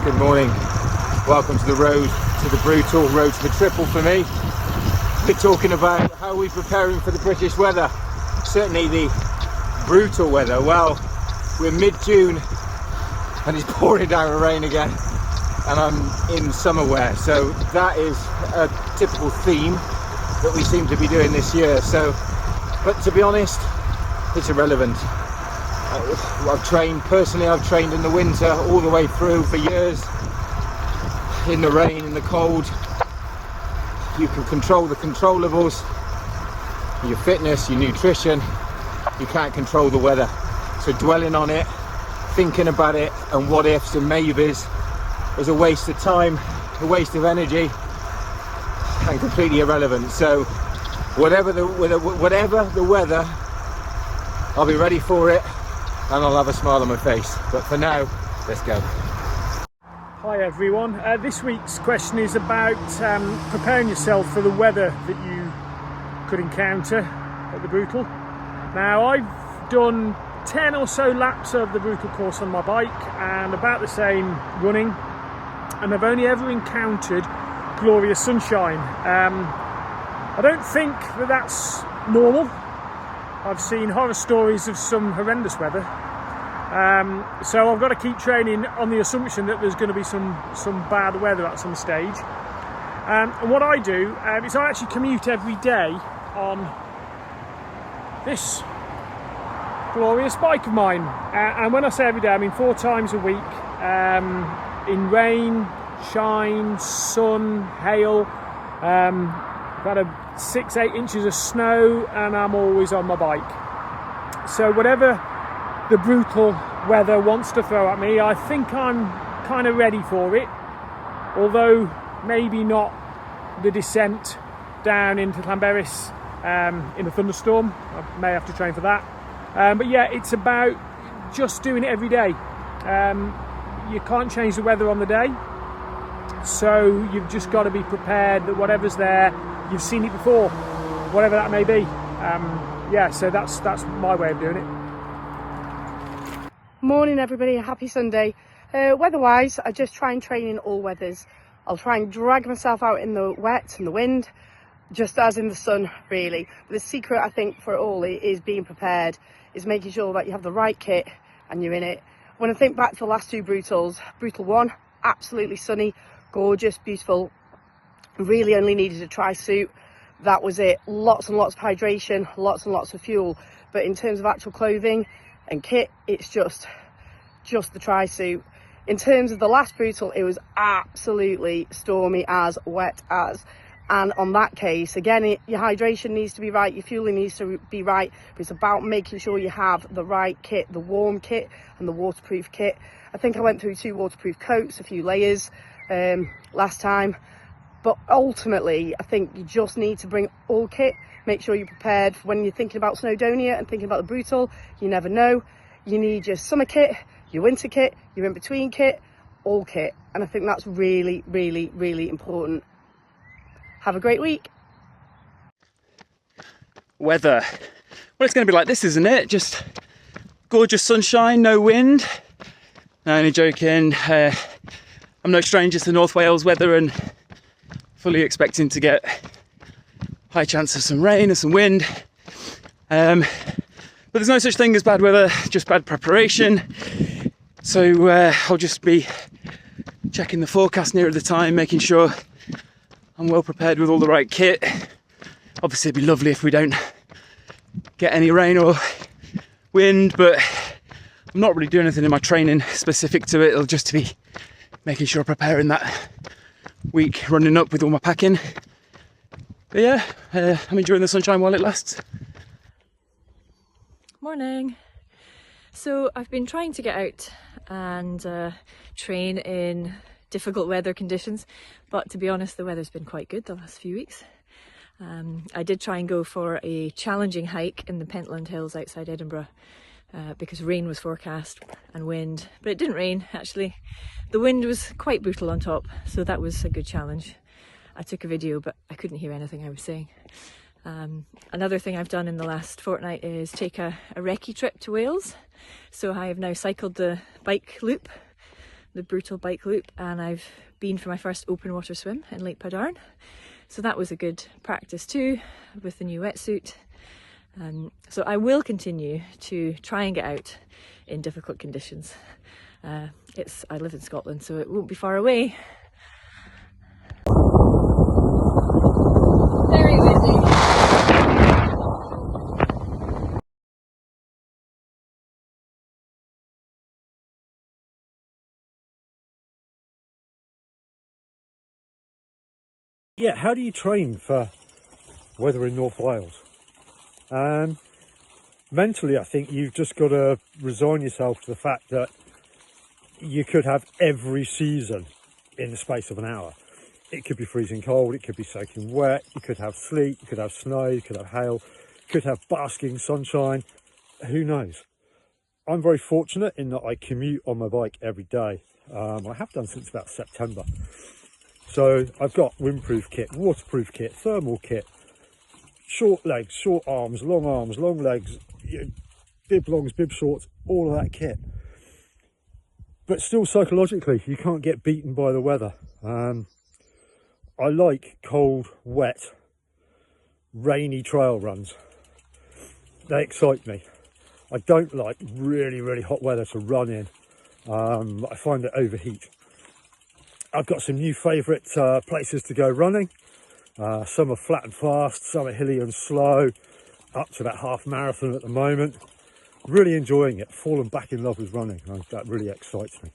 Good morning. Welcome to the road to the brutal, road to the triple for me. We're talking about how we're preparing for the British weather. Certainly the brutal weather. Well, we're mid-June and it's pouring down with rain again, and I'm in summer wear. So that is a typical theme that we seem to be doing this year. So, but to be honest, it's irrelevant. I've trained in the winter all the way through for years, in the rain, in the cold. You can control the controllables, your fitness, your nutrition. You can't control the weather. So dwelling on it, thinking about it and what ifs and maybes is a waste of time, a waste of energy, and completely irrelevant. So whatever the weather, I'll be ready for it and I'll have a smile on my face. But for now, let's go. Hi everyone, this week's question is about preparing yourself for the weather that you could encounter at the Brutal. Now, I've done 10 or so laps of the Brutal course on my bike and about the same running, and I've only ever encountered glorious sunshine. I don't think that that's normal. I've seen horror stories of some horrendous weather. So I've got to keep training on the assumption that there's going to be some bad weather at some stage. And what I do is I actually commute every day on this glorious bike of mine. And when I say every day, I mean 4 times a week, in rain, shine, sun, hail. I've had 6-8 inches of snow and I'm always on my bike. So whatever the brutal weather wants to throw at me, I think I'm kind of ready for it, although maybe not the descent down into Llanberis in a thunderstorm. I may have to train for that, but yeah, it's about just doing it every day. You can't change the weather on the day, so you've just got to be prepared that whatever's there, you've seen it before, whatever that may be. Yeah, so that's my way of doing it. Morning everybody, happy Sunday. Weather-wise, I just try and train in all weathers. I'll try and drag myself out in the wet and the wind, just as in the sun, really. But the secret, I think, for it all is being prepared, is making sure that you have the right kit and you're in it. When I think back to the last 2 Brutals, Brutal 1, absolutely sunny, gorgeous, beautiful, really only needed a tri-suit. That was it. Lots and lots of hydration, lots and lots of fuel. But in terms of actual clothing and kit, it's just the tri-suit. In terms of the last Brutal, it was absolutely stormy as, wet as. And on that case, again, your hydration needs to be right, your fueling needs to be right, but it's about making sure you have the right kit, the warm kit and the waterproof kit. I think I went through 2 waterproof coats, a few layers last time. But ultimately, I think you just need to bring all kit. Make sure you're prepared for when you're thinking about Snowdonia and thinking about the Brutal. You never know. You need your summer kit, your winter kit, your in-between kit, all kit. And I think that's really, really, really important. Have a great week. Weather. Well, it's going to be like this, isn't it? Just gorgeous sunshine, no wind. No, only joking. I'm no stranger to North Wales weather and fully expecting to get high chance of some rain and some wind. But there's no such thing as bad weather, just bad preparation. So I'll just be checking the forecast nearer the time, making sure I'm well prepared with all the right kit. Obviously it'd be lovely if we don't get any rain or wind, but I'm not really doing anything in my training specific to it. It'll just be making sure I'm preparing that week running up with all my packing. But yeah, I'm enjoying the sunshine while it lasts. Morning. So I've been trying to get out and train in difficult weather conditions, but to be honest, the weather's been quite good the last few weeks. I did try and go for a challenging hike in the Pentland Hills outside Edinburgh because rain was forecast and wind, but it didn't rain actually. The wind was quite brutal on top, so that was a good challenge. I took a video, but I couldn't hear anything I was saying. Another thing I've done in the last fortnight is take a recce trip to Wales. So I have now cycled the bike loop, the Brutal bike loop, and I've been for my first open water swim in Lake Padarn. So that was a good practice too, with the new wetsuit. So I will continue to try and get out in difficult conditions. I live in Scotland, so it won't be far away. Very windy. Yeah, how do you train for weather in North Wales? Mentally, I think you've just got to resign yourself to the fact that you could have every season in the space of an hour. It could be freezing cold, it could be soaking wet, you could have sleet, you could have snow, you could have hail, you could have basking sunshine, who knows? I'm very fortunate in that I commute on my bike every day. I have done since about September. So I've got windproof kit, waterproof kit, thermal kit, short legs, short arms, long legs, bib longs, bib shorts, all of that kit. But still, psychologically, you can't get beaten by the weather. I like cold, wet, rainy trail runs. They excite me. I don't like really, really hot weather to run in. I find it overheat. I've got some new favourite places to go running. Some are flat and fast, some are hilly and slow, up to about half marathon at the moment. Really enjoying it, fallen back in love with running. That really excites me.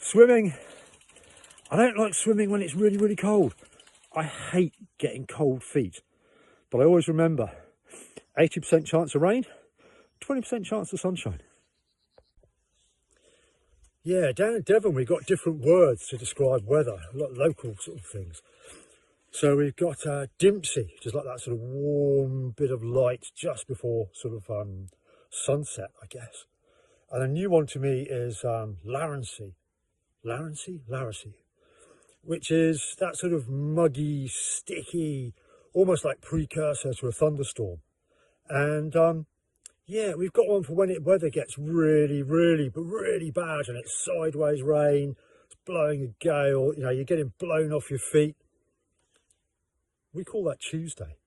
Swimming, I don't like swimming when it's really, really cold. I hate getting cold feet, but I always remember 80% chance of rain, 20% chance of sunshine. Yeah, down in Devon we've got different words to describe weather, local sort of things. So we've got Dimpsey, which is like that sort of warm bit of light just before sort of sunset, I guess. And a new one to me is Larensey, which is that sort of muggy, sticky, almost like precursor to a thunderstorm. And yeah, we've got one for when weather gets really, really bad and it's sideways rain, it's blowing a gale, you know, you're getting blown off your feet. We call that Tuesday.